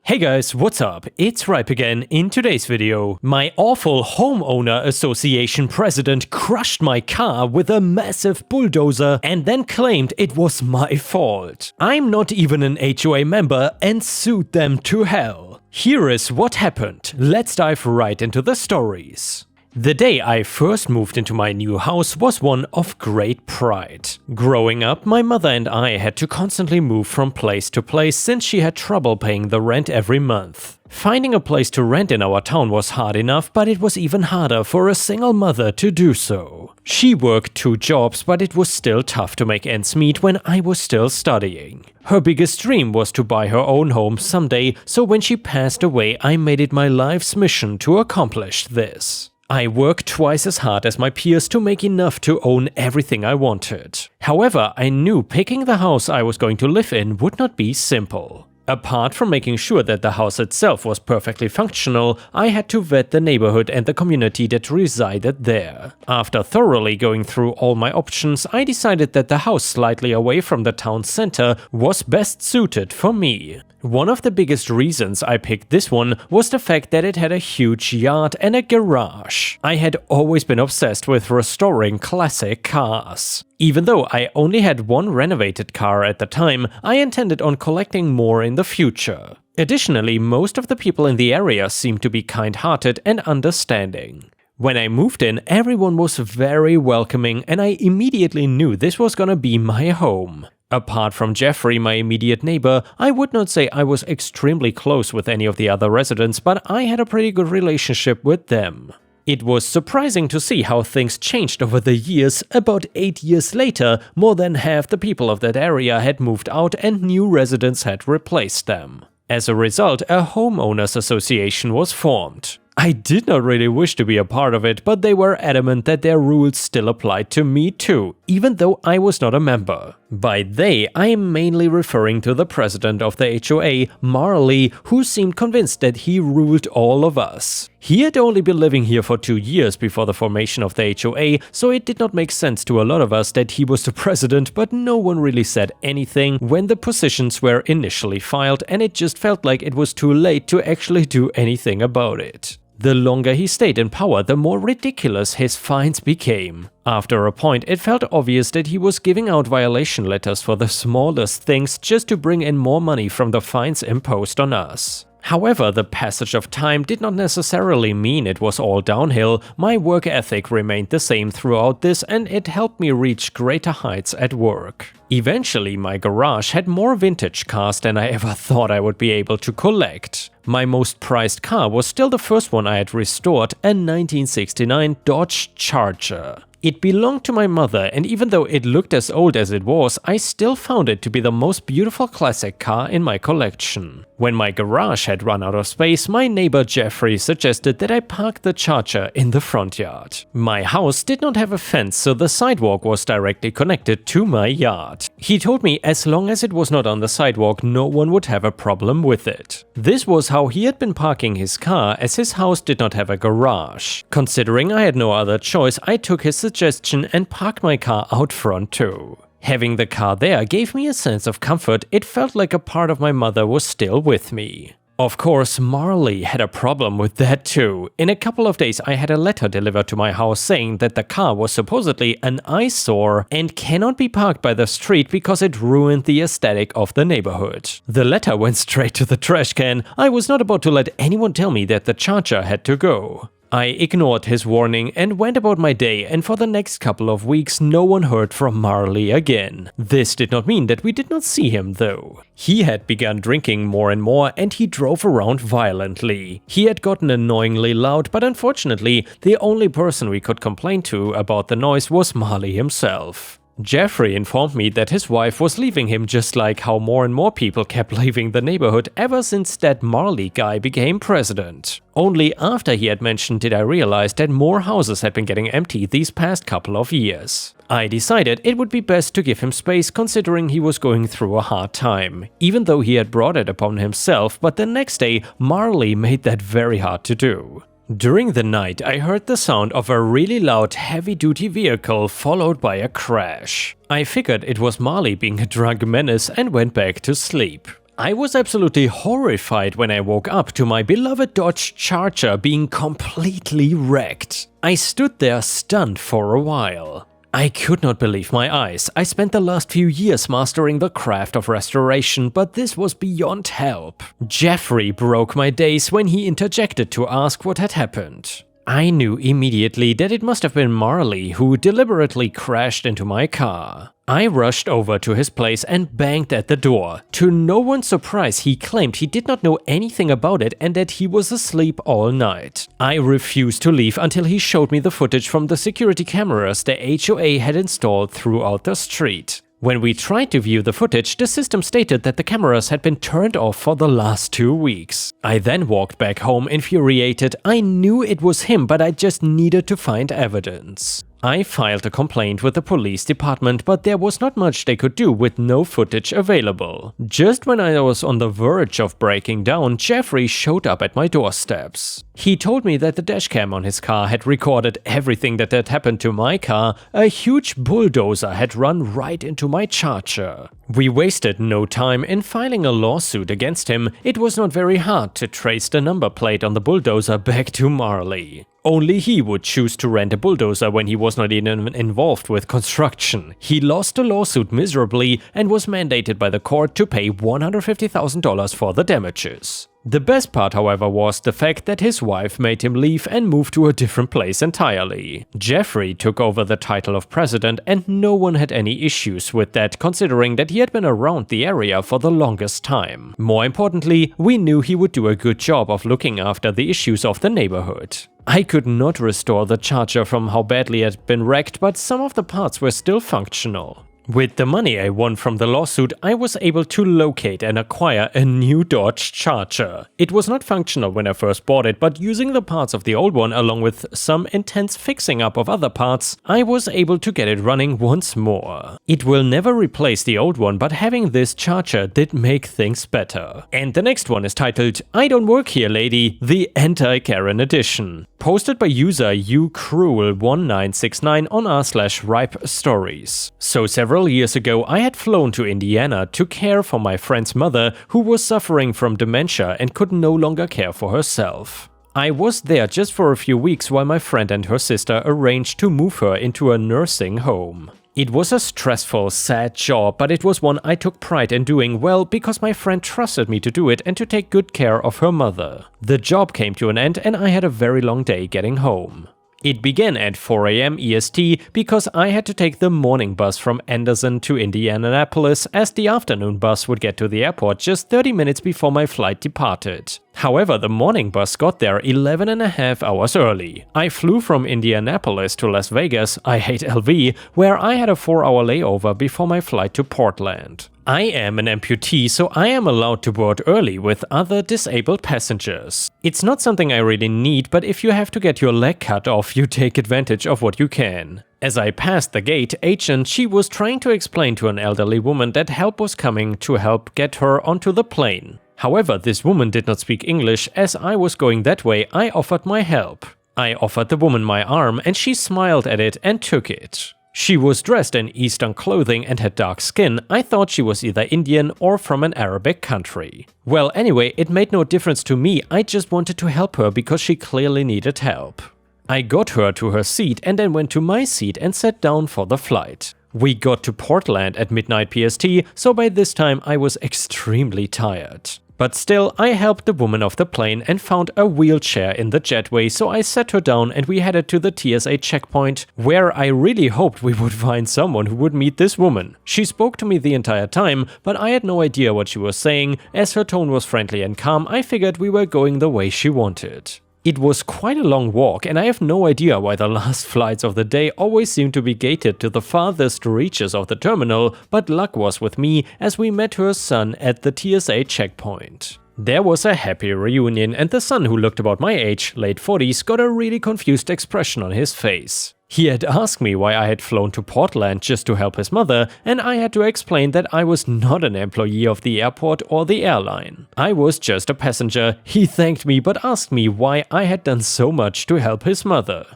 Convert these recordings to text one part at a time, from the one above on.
Hey guys, what's up? It's Ripe again. In today's video, my awful homeowner association president crushed my car with a massive bulldozer and then claimed it was my fault. I'm not even an HOA member and sued them to hell. Here is what happened. Let's dive right into the stories. The day I first moved into my new house was one of great pride. Growing up, my mother and I had to constantly move from place to place since she had trouble paying the rent every month. Finding a place to rent in our town was hard enough, but it was even harder for a single mother to do so. She worked 2 jobs, but it was still tough to make ends meet when I was still studying. Her biggest dream was to buy her own home someday, so when she passed away, I made it my life's mission to accomplish this. I worked twice as hard as my peers to make enough to own everything I wanted. However, I knew picking the house I was going to live in would not be simple. Apart from making sure that the house itself was perfectly functional, I had to vet the neighborhood and the community that resided there. After thoroughly going through all my options, I decided that the house slightly away from the town center was best suited for me. One of the biggest reasons I picked this one was the fact that it had a huge yard and a garage. I had always been obsessed with restoring classic cars. Even though I only had one renovated car at the time, I intended on collecting more in the future. Additionally, most of the people in the area seemed to be kind-hearted and understanding. When I moved in, everyone was very welcoming and I immediately knew this was gonna be my home. Apart from Jeffrey, my immediate neighbor, I would not say I was extremely close with any of the other residents, but I had a pretty good relationship with them. It was surprising to see how things changed over the years. About 8 years later, more than half the people of that area had moved out and new residents had replaced them. As a result, a homeowners association was formed. I did not really wish to be a part of it, but they were adamant that their rules still applied to me too, even though I was not a member. By they, I am mainly referring to the president of the HOA, Marley, who seemed convinced that he ruled all of us. He had only been living here for 2 years before the formation of the HOA, so it did not make sense to a lot of us that he was the president, but no one really said anything when the positions were initially filed, and it just felt like it was too late to actually do anything about it. The longer he stayed in power, the more ridiculous his fines became. After a point, it felt obvious that he was giving out violation letters for the smallest things just to bring in more money from the fines imposed on us. However, the passage of time did not necessarily mean it was all downhill. My work ethic remained the same throughout this and it helped me reach greater heights at work. Eventually, my garage had more vintage cars than I ever thought I would be able to collect. My most prized car was still the first one I had restored, a 1969 Dodge Charger. It belonged to my mother, and even though it looked as old as it was, I still found it to be the most beautiful classic car in my collection. When my garage had run out of space, my neighbor Jeffrey suggested that I park the Charger in the front yard. My house did not have a fence, so the sidewalk was directly connected to my yard. He told me as long as it was not on the sidewalk, no one would have a problem with it. This was how he had been parking his car, as his house did not have a garage. Considering I had no other choice, I took his suggestion and parked my car out front too. Having the car there gave me a sense of comfort. It felt like a part of my mother was still with me. Of course, Marley had a problem with that too. In a couple of days, I had a letter delivered to my house saying that the car was supposedly an eyesore and cannot be parked by the street because it ruined the aesthetic of the neighborhood. The letter went straight to the trash can. I was not about to let anyone tell me that the Charger had to go. I ignored his warning and went about my day, and for the next couple of weeks no one heard from Marley again. This did not mean that we did not see him though. He had begun drinking more and more and he drove around violently. He had gotten annoyingly loud, but unfortunately the only person we could complain to about the noise was Marley himself. Jeffrey informed me that his wife was leaving him, just like how more and more people kept leaving the neighborhood ever since that Marley guy became president. Only after he had mentioned did I realize that more houses had been getting empty these past couple of years. I decided it would be best to give him space considering he was going through a hard time, even though he had brought it upon himself, but the next day Marley made that very hard to do. During the night, I heard the sound of a really loud heavy-duty vehicle followed by a crash. I figured it was Marley being a drunk menace and went back to sleep. I was absolutely horrified when I woke up to my beloved Dodge Charger being completely wrecked. I stood there stunned for a while. I could not believe my eyes. I spent the last few years mastering the craft of restoration, but this was beyond help. Jeffrey broke my days when he interjected to ask what had happened. I knew immediately that it must have been Marley who deliberately crashed into my car. I rushed over to his place and banged at the door. To no one's surprise, he claimed he did not know anything about it and that he was asleep all night. I refused to leave until he showed me the footage from the security cameras the HOA had installed throughout the street. When we tried to view the footage, the system stated that the cameras had been turned off for the last 2 weeks. I then walked back home infuriated. I knew it was him, but I just needed to find evidence. I filed a complaint with the police department, but there was not much they could do with no footage available. Just when I was on the verge of breaking down, Jeffrey showed up at my doorsteps. He told me that the dashcam on his car had recorded everything that had happened to my car. A huge bulldozer had run right into my Charger. We wasted no time in filing a lawsuit against him. It was not very hard to trace the number plate on the bulldozer back to Marley. Only he would choose to rent a bulldozer when he was not even involved with construction. He lost the lawsuit miserably and was mandated by the court to pay $150,000 for the damages. The best part, however, was the fact that his wife made him leave and move to a different place entirely. Jeffrey took over the title of president and no one had any issues with that, considering that he had been around the area for the longest time. More importantly, we knew he would do a good job of looking after the issues of the neighborhood. I could not restore the Charger from how badly it had been wrecked, but some of the parts were still functional. With the money I won from the lawsuit, I was able to locate and acquire a new Dodge Charger. It was not functional when I first bought it, but using the parts of the old one along with some intense fixing up of other parts, I was able to get it running once more. It will never replace the old one, but having this Charger did make things better. And the next one is titled "I Don't Work Here Lady, the Anti-Karen Edition." Posted by user ucruel1969 on r/ripe-stories. So several years ago, I had flown to Indiana to care for my friend's mother who was suffering from dementia and could no longer care for herself. I was there just for a few weeks while my friend and her sister arranged to move her into a nursing home. It was a stressful, sad job, but it was one I took pride in doing well because my friend trusted me to do it and to take good care of her mother. The job came to an end and I had a very long day getting home. It began at 4 AM EST because I had to take the morning bus from Anderson to Indianapolis, as the afternoon bus would get to the airport just 30 minutes before my flight departed. However, the morning bus got there 11.5 hours early. I flew from Indianapolis to Las Vegas, I hate LV, where I had a 4-hour layover before my flight to Portland. I am an amputee, so I am allowed to board early with other disabled passengers. It's not something I really need, but if you have to get your leg cut off, you take advantage of what you can. As I passed the gate agent, she was trying to explain to an elderly woman that help was coming to help get her onto the plane. However, this woman did not speak English. As I was going that way, I offered my help. I offered the woman my arm and she smiled at it and took it. She was dressed in Eastern clothing and had dark skin. I thought she was either Indian or from an Arabic country. Well, anyway, it made no difference to me. I just wanted to help her because she clearly needed help. I got her to her seat and then went to my seat and sat down for the flight. We got to Portland at midnight PST, so by this time I was extremely tired. But still, I helped the woman off the plane and found a wheelchair in the jetway, so I sat her down and we headed to the TSA checkpoint, where I really hoped we would find someone who would meet this woman. She spoke to me the entire time, but I had no idea what she was saying. As her tone was friendly and calm, I figured we were going the way she wanted. It was quite a long walk, and I have no idea why the last flights of the day always seem to be gated to the farthest reaches of the terminal, but luck was with me as we met her son at the TSA checkpoint. There was a happy reunion, and the son, who looked about my age, late 40s, got a really confused expression on his face. He had asked me why I had flown to Portland just to help his mother, and I had to explain that I was not an employee of the airport or the airline. I was just a passenger. He thanked me but asked me why I had done so much to help his mother.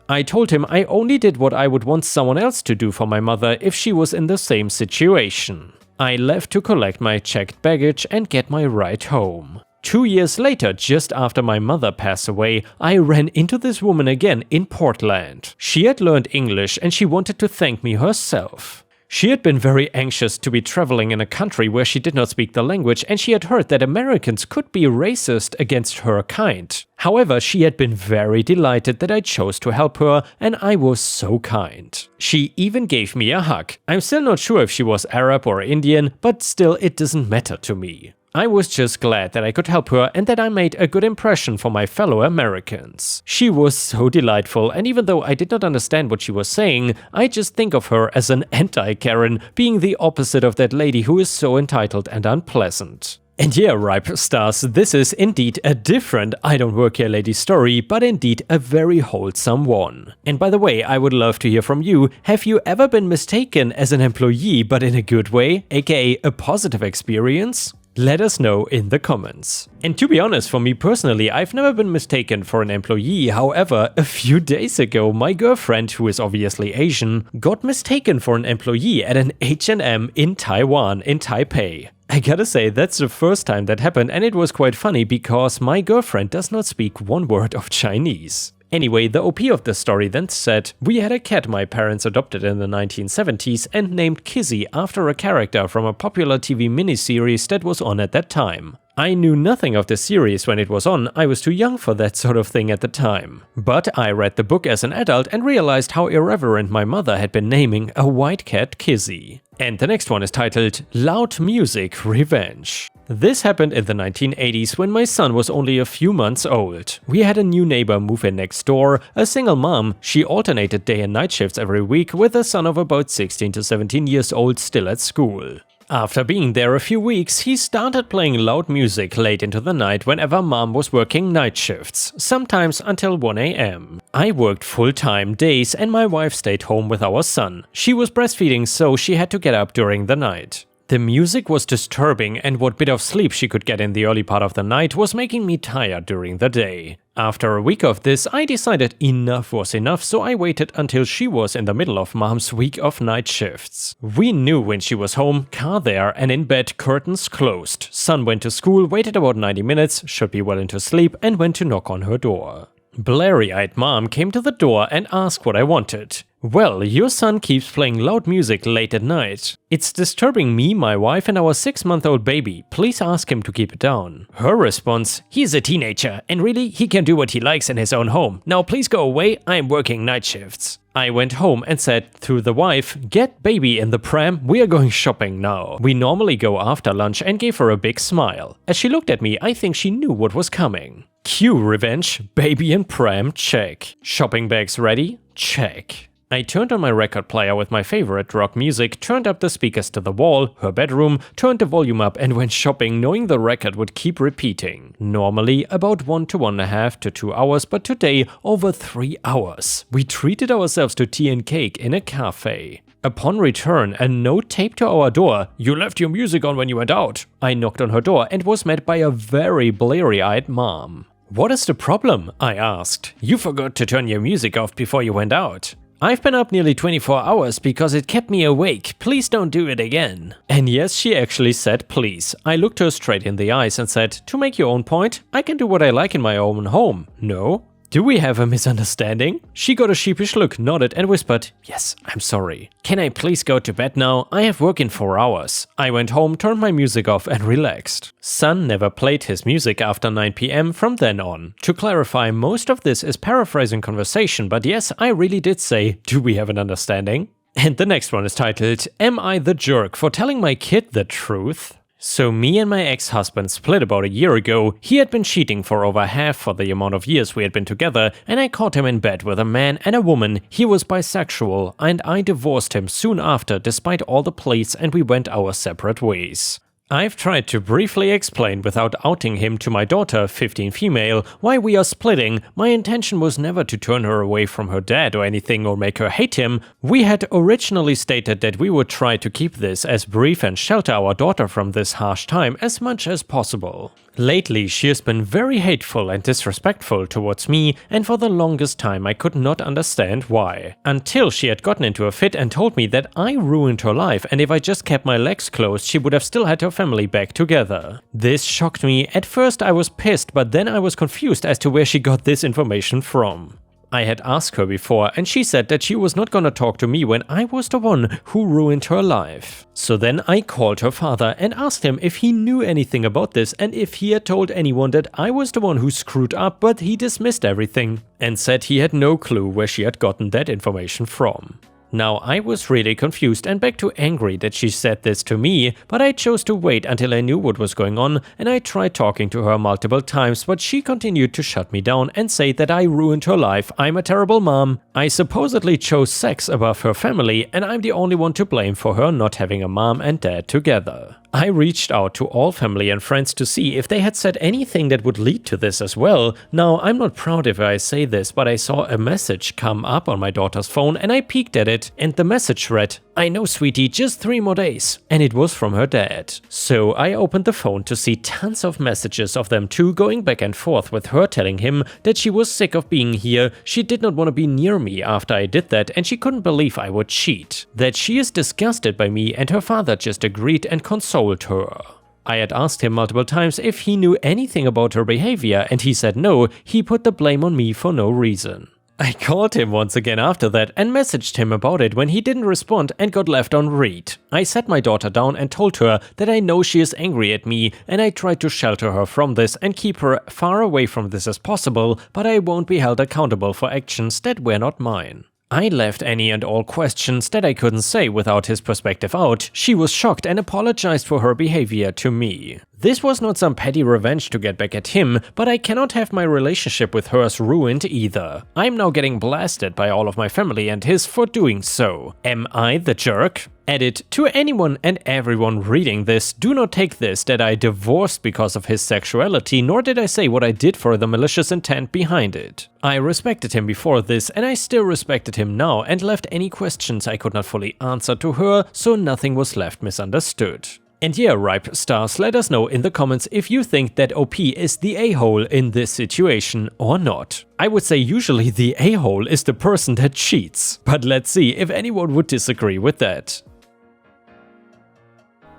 I told him I only did what I would want someone else to do for my mother if she was in the same situation. I left to collect my checked baggage and get my ride home. 2 years later, just after my mother passed away, I ran into this woman again in Portland. She had learned English and she wanted to thank me herself. She had been very anxious to be traveling in a country where she did not speak the language, and she had heard that Americans could be racist against her kind. However, she had been very delighted that I chose to help her, and I was so kind. She even gave me a hug. I'm still not sure if she was Arab or Indian, but still it doesn't matter to me. I was just glad that I could help her and that I made a good impression for my fellow Americans. She was so delightful, and even though I did not understand what she was saying, I just think of her as an anti-Karen, being the opposite of that lady who is so entitled and unpleasant. And yeah, Ripe Stars, this is indeed a different I Don't Work Here lady story, but indeed a very wholesome one. And by the way, I would love to hear from you. Have you ever been mistaken as an employee but in a good way, aka a positive experience? Let us know in the comments. And to be honest, for me personally, I've never been mistaken for an employee. However, a few days ago, my girlfriend, who is obviously Asian, got mistaken for an employee at an H&M in Taiwan, in Taipei. I gotta say, that's the first time that happened, and it was quite funny because my girlfriend does not speak one word of Chinese. Anyway, the OP of the story then said, "We had a cat my parents adopted in the 1970s and named Kizzy after a character from a popular TV miniseries that was on at that time. I knew nothing of the series when it was on, I was too young for that sort of thing at the time. But I read the book as an adult and realized how irreverent my mother had been naming a white cat Kizzy." And the next one is titled Loud Music Revenge. This happened in the 1980s when my son was only a few months old. We had a new neighbor move in next door, a single mom. She alternated day and night shifts every week with a son of about 16 to 17 years old still at school. After being there a few weeks, he started playing loud music late into the night whenever mom was working night shifts, sometimes until 1 AM. I worked full-time days and my wife stayed home with our son. She was breastfeeding, so she had to get up during the night. The music was disturbing, and what bit of sleep she could get in the early part of the night was making me tired during the day. After a week of this, I decided enough was enough, so I waited until she was in the middle of mom's week of night shifts. We knew when she was home, car there and in bed, curtains closed. Son went to school, waited about 90 minutes, should be well into sleep, and went to knock on her door. Blurry-eyed mom came to the door and asked what I wanted. "Well, your son keeps playing loud music late at night. It's disturbing me, my wife, and our 6-month-old baby. Please ask him to keep it down." Her response: "He's a teenager, and really, he can do what he likes in his own home. Now please go away, I'm working night shifts." I went home and said through the wife, "Get baby in the pram, we are going shopping now." We normally go after lunch, and gave her a big smile. As she looked at me, I think she knew what was coming. Cue revenge, baby and pram, check. Shopping bags ready? Check. I turned on my record player with my favorite rock music, turned up the speakers to the wall, her bedroom, turned the volume up and went shopping knowing the record would keep repeating. Normally about 1 to 1.5 to 2 hours, but today over 3 hours. We treated ourselves to tea and cake in a cafe. Upon return, a note taped to our door: "You left your music on when you went out." I knocked on her door and was met by a very bleary-eyed mom. "What is the problem?" I asked. "You forgot to turn your music off before you went out." "I've been up nearly 24 hours because it kept me awake. Please don't do it again." And yes, she actually said please. I looked her straight in the eyes and said, "To make your own point, I can do what I like in my own home. No? Do we have a misunderstanding?" She got a sheepish look, nodded and whispered, "Yes, I'm sorry. Can I please go to bed now? I have work in 4 hours. I went home, turned my music off and relaxed. Son never played his music after 9 PM from then on. To clarify, most of this is paraphrasing conversation, but yes, I really did say, "Do we have an understanding?" And the next one is titled, "Am I the jerk for telling my kid the truth?" So me and my ex-husband split about a year ago. He had been cheating for over half for the amount of years we had been together, and I caught him in bed with a man and a woman. He was bisexual, and I divorced him soon after despite all the pleas, and we went our separate ways. I've tried to briefly explain without outing him to my daughter, 15 female, why we are splitting. My intention was never to turn her away from her dad or anything or make her hate him. We had originally stated that we would try to keep this as brief and shelter our daughter from this harsh time as much as possible. Lately, she has been very hateful and disrespectful towards me, and for the longest time I could not understand why. Until she had gotten into a fit and told me that I ruined her life, and if I just kept my legs closed she would have still had her family back together. This shocked me. At first I was pissed, but then I was confused as to where she got this information from. I had asked her before, and she said that she was not gonna talk to me when I was the one who ruined her life. So then I called her father and asked him if he knew anything about this and if he had told anyone that I was the one who screwed up, but he dismissed everything and said he had no clue where she had gotten that information from. Now I was really confused and back to angry that she said this to me, but I chose to wait until I knew what was going on, and I tried talking to her multiple times, but she continued to shut me down and say that I ruined her life, I'm a terrible mom, I supposedly chose sex above her family, and I'm the only one to blame for her not having a mom and dad together. I reached out to all family and friends to see if they had said anything that would lead to this as well. Now, I'm not proud if I say this, but I saw a message come up on my daughter's phone and I peeked at it, and the message read, "I know, sweetie, just 3 more days." And it was from her dad. So I opened the phone to see tons of messages of them two going back and forth, with her telling him that she was sick of being here, she did not want to be near me after I did that, and she couldn't believe I would cheat. That she is disgusted by me, and her father just agreed and consoled her. I had asked him multiple times if he knew anything about her behavior, and he said no, he put the blame on me for no reason. I called him once again after that and messaged him about it when he didn't respond and got left on read. I sat my daughter down and told her that I know she is angry at me, and I tried to shelter her from this and keep her far away from this as possible, but I won't be held accountable for actions that were not mine. I left any and all questions that I couldn't say without his perspective out. She was shocked and apologized for her behavior to me. This was not some petty revenge to get back at him, but I cannot have my relationship with hers ruined either. I'm now getting blasted by all of my family and his for doing so. Am I the jerk? Edit: to anyone and everyone reading this, do not take this that I divorced because of his sexuality, nor did I say what I did for the malicious intent behind it. I respected him before this, and I still respected him now, and left any questions I could not fully answer to her, so nothing was left misunderstood. And yeah, Ripe Stars, let us know in the comments if you think that OP is the a-hole in this situation or not. I would say usually the a-hole is the person that cheats, but let's see if anyone would disagree with that.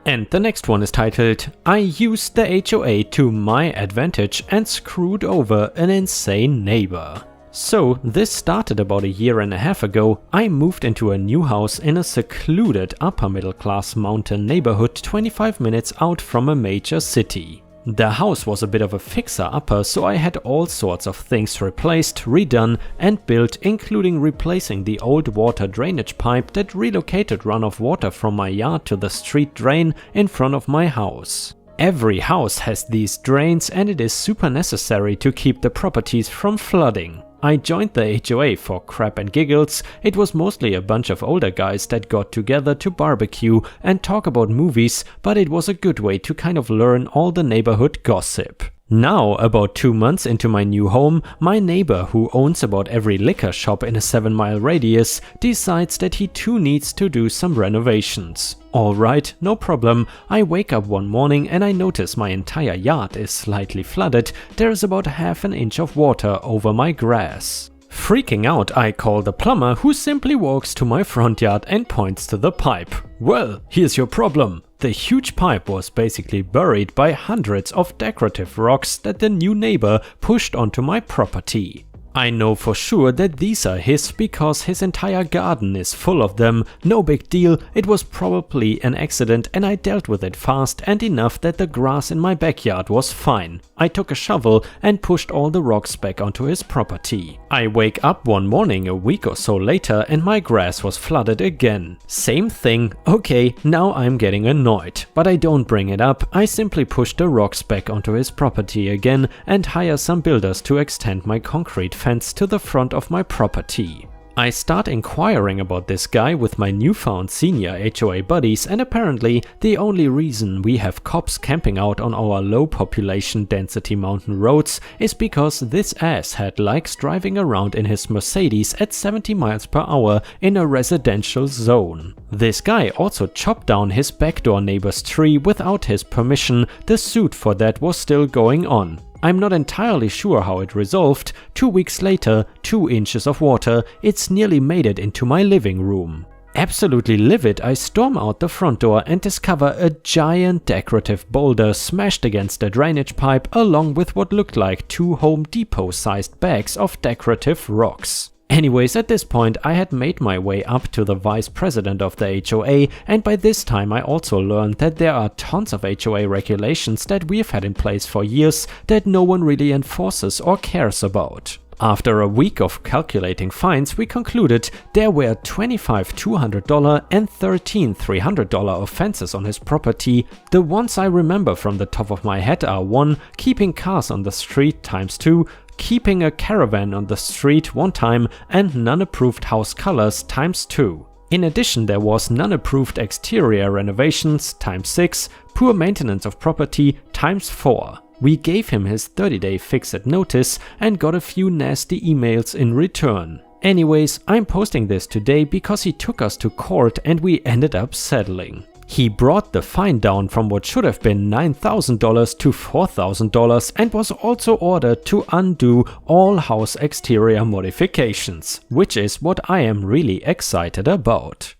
And the next one is titled, "I used the HOA to my advantage and screwed over an insane neighbor." So this started about a year and a half ago. I moved into a new house in a secluded upper middle class mountain neighborhood 25 minutes out from a major city. The house was a bit of a fixer-upper, so I had all sorts of things replaced, redone and built, including replacing the old water drainage pipe that relocated runoff water from my yard to the street drain in front of my house. Every house has these drains, and it is super necessary to keep the properties from flooding. I joined the HOA for crap and giggles. It was mostly a bunch of older guys that got together to barbecue and talk about movies, but it was a good way to kind of learn all the neighborhood gossip. Now, about 2 months into my new home, my neighbor, who owns about every liquor shop in a 7-mile radius, decides that he too needs to do some renovations. Alright, no problem. I wake up one morning and I notice my entire yard is slightly flooded. There is about ½ an inch of water over my grass. Freaking out, I call the plumber, who simply walks to my front yard and points to the pipe. Well, here's your problem. The huge pipe was basically buried by hundreds of decorative rocks that the new neighbor pushed onto my property. I know for sure that these are his because his entire garden is full of them. No big deal, it was probably an accident and I dealt with it fast and enough that the grass in my backyard was fine. I took a shovel and pushed all the rocks back onto his property. I wake up one morning a week or so later and my grass was flooded again. Same thing. Okay, now I'm getting annoyed, but I don't bring it up. I simply push the rocks back onto his property again and hire some builders to extend my concrete fence to the front of my property. I start inquiring about this guy with my newfound senior HOA buddies, and apparently the only reason we have cops camping out on our low population density mountain roads is because this asshat likes driving around in his Mercedes at 70 miles per hour in a residential zone. This guy also chopped down his backdoor neighbor's tree without his permission. The suit for that was still going on. I'm not entirely sure how it resolved. 2 weeks later, 2 inches of water, it's nearly made it into my living room. Absolutely livid, I storm out the front door and discover a giant decorative boulder smashed against a drainage pipe along with what looked like 2 Home Depot-sized bags of decorative rocks. Anyways, at this point I had made my way up to the vice president of the HOA, and by this time I also learned that there are tons of HOA regulations that we've had in place for years that no one really enforces or cares about. After a week of calculating fines, we concluded there were $25 $200 and $13 $300 offenses on his property. The ones I remember from the top of my head are 1. Keeping cars on the street times 2, keeping a caravan on the street 1 time, and non-approved house colors times 2. In addition, there was non-approved exterior renovations times 6, poor maintenance of property times 4. We gave him his 30-day fix-it notice and got a few nasty emails in return. Anyways, I'm posting this today because he took us to court and we ended up settling. He brought the fine down from what should have been $9,000 to $4,000 and was also ordered to undo all house exterior modifications, which is what I am really excited about.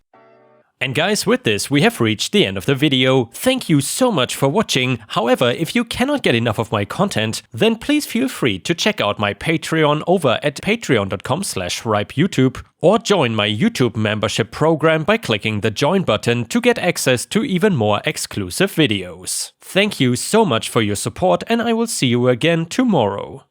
And guys, with this we have reached the end of the video. Thank you so much for watching. However, if you cannot get enough of my content, then please feel free to check out my Patreon over at patreon.com/ripeyoutube, or join my YouTube membership program by clicking the join button to get access to even more exclusive videos. Thank you so much for your support, and I will see you again tomorrow.